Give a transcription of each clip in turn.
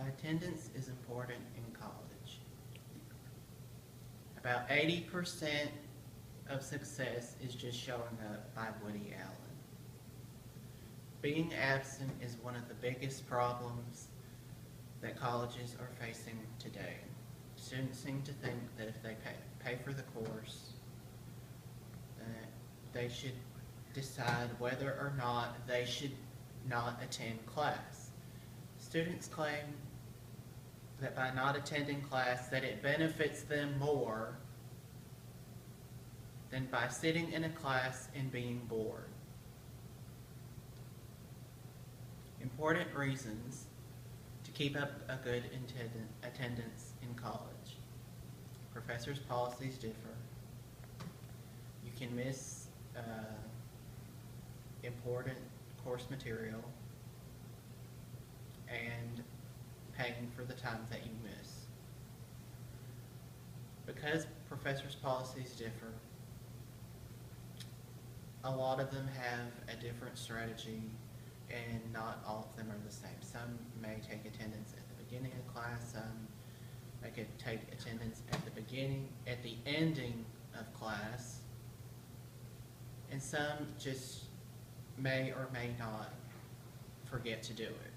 Attendance is important in college. About 80% of success is just showing up by Woody Allen. Being absent is one of the biggest problems that colleges are facing today. Students seem to think that if they pay for the course, they should decide whether or not they should not attend class. Students claim that by not attending class that it benefits them more than by sitting in a class and being bored. Important reasons to keep up a good attendance in college. Professors' policies differ. You can miss important course material and paying for the time that you miss. Because professors' policies differ, a lot of them have a different strategy and not all of them are the same. Some may take attendance at the beginning of class, some may take attendance at the ending of class, and some just may or may not forget to do it.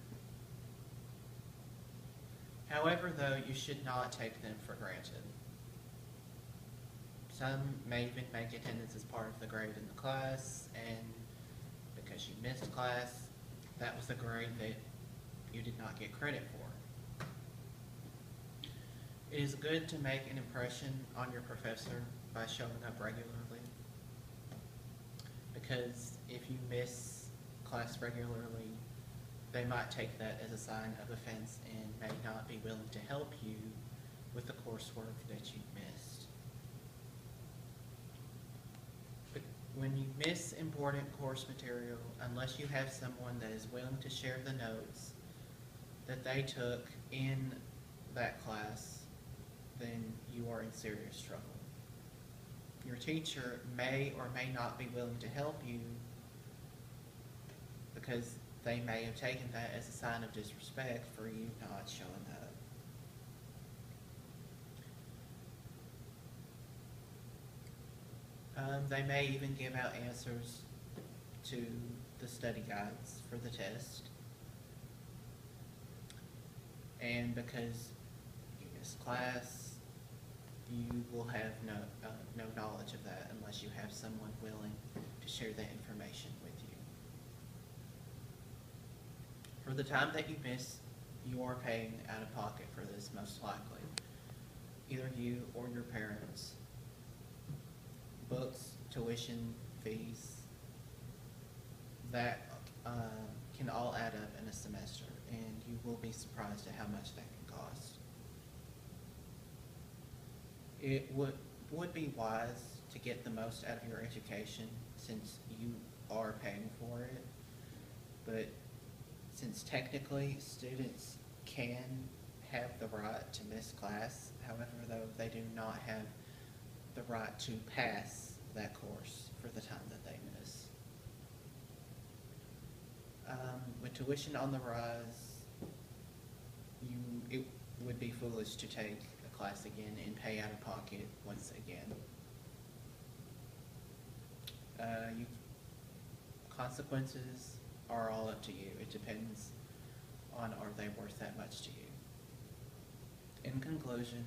However, though, you should not take them for granted. Some may even make attendance as part of the grade in the class, and because you missed class, that was the grade that you did not get credit for. It is good to make an impression on your professor by showing up regularly, because if you miss class regularly, they might take that as a sign of offense and may not be willing to help you with the coursework that you missed. But when you miss important course material, unless you have someone that is willing to share the notes that they took in that class, then you are in serious trouble. Your teacher may or may not be willing to help you because they may have taken that as a sign of disrespect for you not showing up. They may even give out answers to the study guides for the test. And because you missed class, you will have no knowledge of that unless you have someone willing to share that information with you. For the time that you miss, you are paying out of pocket for this most likely. Either you or your parents. Books, tuition, fees, that can all add up in a semester, and you will be surprised at how much that can cost. It would be wise to get the most out of your education since you are paying for it, but since technically students can have the right to miss class, however, though, they do not have the right to pass that course for the time that they miss. With tuition on the rise, it would be foolish to take a class again and pay out of pocket once again. Consequences are all up to you. It depends on are they worth that much to you. In conclusion,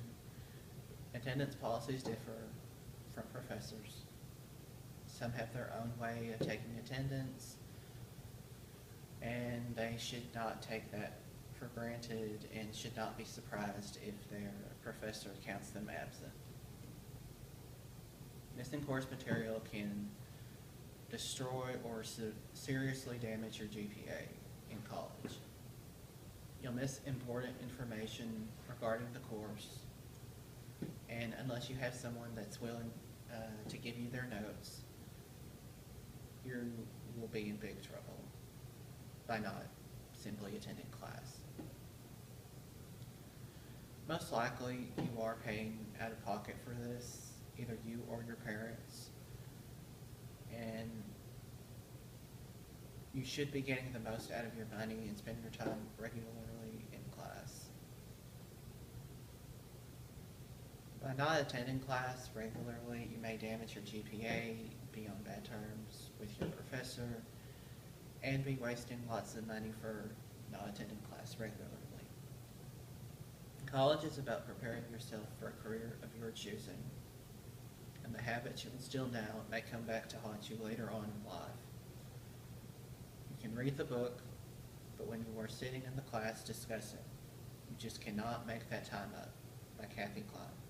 attendance policies differ from professors. Some have their own way of taking attendance, and they should not take that for granted and should not be surprised if their professor counts them absent. Missing course material can destroy or seriously damage your GPA in college. You'll miss important information regarding the course, and unless you have someone that's willing to give you their notes, you will be in big trouble by not simply attending class. Most likely you are paying out of pocket for this, either you or your parents, and you should be getting the most out of your money and spend your time regularly in class. By not attending class regularly, you may damage your GPA, be on bad terms with your professor, and be wasting lots of money for not attending class regularly. College is about preparing yourself for a career of your choosing, and the habits you instill now may come back to haunt you later on in life. You can read the book, but when you are sitting in the class discussing, you just cannot make that time up. By Kathy Klein.